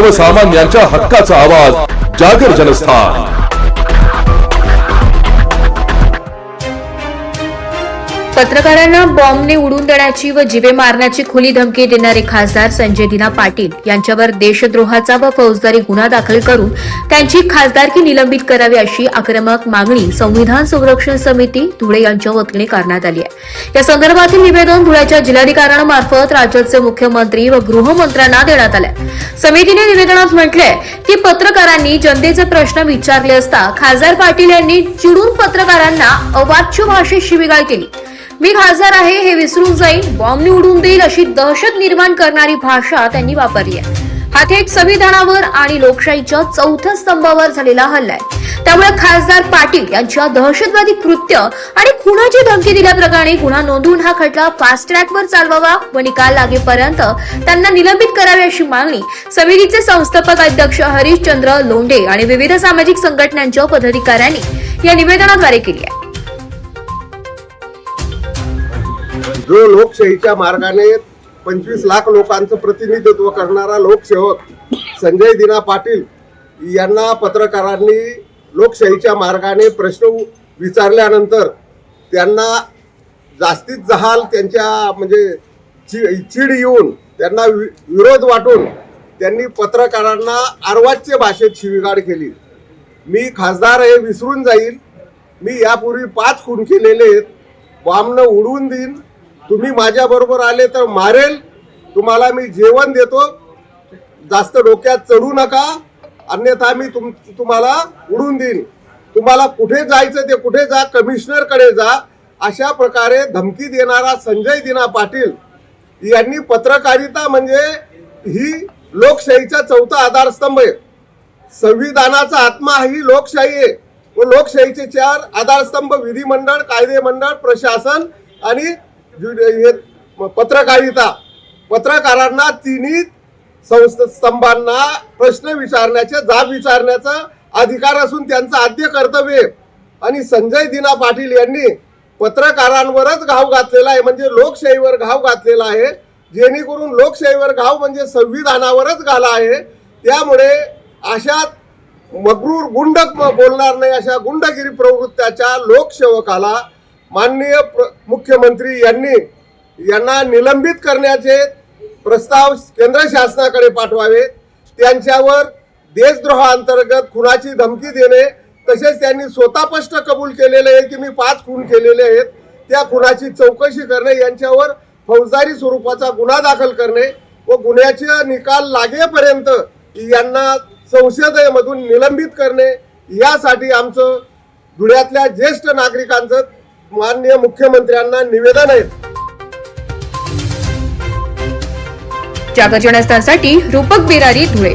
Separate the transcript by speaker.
Speaker 1: सर्वसामान्यांच्या हक्काचा आवाज जागर जनस्थान।
Speaker 2: पत्रकारांना बॉम्बने उडवून देण्याची व जीवे मारण्याची खुली धमकी देणारे खासदार संजय दिना पाटील यांच्यावर देशद्रोहाचा व फौजदारी गुन्हा दाखल करून त्यांची खासदारकी निलंबित करावी अशी आक्रमक मागणी संविधान संरक्षण समिती धुळे यांच्या वतीने करण्यात आली आहे। या संदर्भातील निवेदन धुळ्याच्या जिल्हाधिकाऱ्यांमार्फत राज्याचे मुख्यमंत्री व गृहमंत्र्यांना देण्यात आले। समितीने निवेदनात म्हटले की पत्रकारांनी जनतेचे प्रश्न विचारले असता खासदार पाटील यांनी चिडून पत्रकारांना अवाच्य भाषेत शिवीगाळ केली। मी खासदार आहे हे विसरून जाईल, बॉम्बने उडवून देईल अशी दहशत निर्माण करणारी भाषा त्यांनी वापरली आहे। हा थेट संविधानावर आणि लोकशाहीच्या चौथ्या स्तंभावर झालेला हल्ला आहे। त्यामुळे खासदार पाटील यांच्या दहशतवादी कृत्य आणि खुनाची धमकी दिल्याप्रकरणी गुन्हा नोंदवून हा खटला फास्ट ट्रॅकवर चालवावा व निकाल लागेपर्यंत त्यांना निलंबित करावे अशी मागणी समितीचे संस्थापक अध्यक्ष हरिश्चंद्र लोंढे आणि विविध सामाजिक संघटनांच्या पदाधिकाऱ्यांनी या निवेदनाद्वारे केली आहे।
Speaker 3: जो लोकशाहीच्या मार्गाने 25 लाख लोकांचं प्रतिनिधित्व करणारा लोकसेवक संजय दिना पाटील यांना पत्रकारांनी लोकशाहीच्या मार्गाने प्रश्न विचारल्यानंतर त्यांना जास्तीत जहाल त्यांच्या म्हणजे चीड येऊन त्यांना विरोध वाटून त्यांनी पत्रकारांना अर्वाच्य भाषेत शिवीगाळ केली। मी खासदार हे विसरून जाईल, मी यापूर्वी 5 खून केलेले आहेत, बॉम्बनं उडवून देईन, तुम्ही माझ्या बरोबर आले तर मारेल, तुम्हाला मी जेवण देतो, जास्त डोक्यात चढू नका, अन्यथा मी तुम्हाला उडवून देईन, तुम्हाला कुठे जायचं ते कुठे जा, कमिशनर कडे जा, अशा प्रकारे धमकी देणारा संजय दिना पाटील यांनी पत्रकारिता म्हणजे ही लोकशाहीचा चौथा आधारस्तंभ आहे। संविधानाचा आत्मा ही लोकशाही आहे व लोकशाहीचे 4 आधारस्तंभ विधिमंडळ, कायदेमंडळ, प्रशासन आणि पत्रकारिता। पत्रकारांना तिन्ही स्तंभांना प्रश्न विचारण्याचे, जाब विचारण्याचा अधिकार असून त्यांचं आद्य कर्तव्य आहे। आणि संजय दिना पाटील यांनी पत्रकारांवरच घाव घातलेला आहे, म्हणजे लोकशाहीवर घाव घातलेला आहे, जेणेकरून लोकशाहीवर घाव म्हणजे संविधानावरच घाला आहे। त्यामुळे अशा मगरूर गुंड बोलणार नाही अशा गुंडगिरी प्रवृत्तीच्या लोकसेवकाला माननीय मुख्यमंत्री यांना निलंबित करण्याचे प्रस्ताव केंद्र शासनाकडे पाठवावे। त्यांच्यावर देशद्रोहाअंतर्गत खुनाची धमकी देणे, तसेच त्यांनी स्वतः स्पष्ट कबूल केलेले आहे की मी 5 खून केलेले आहेत, त्या खुनाची चौकशी करणे, यांच्यावर फौजदारी स्वरूपाचा गुन्हा दाखल करणे व गुन्ह्याचे निकाल लागेपर्यंत यांना संसदेमधून निलंबित करणे, यासाठी आमचं धुळ्यातल्या ज्येष्ठ नागरिकांचं माननीय मुख्यमंत्र्यांना निवेदन आहे।
Speaker 2: जागर जनस्थानसाठी रूपक बिरारी, धुळे।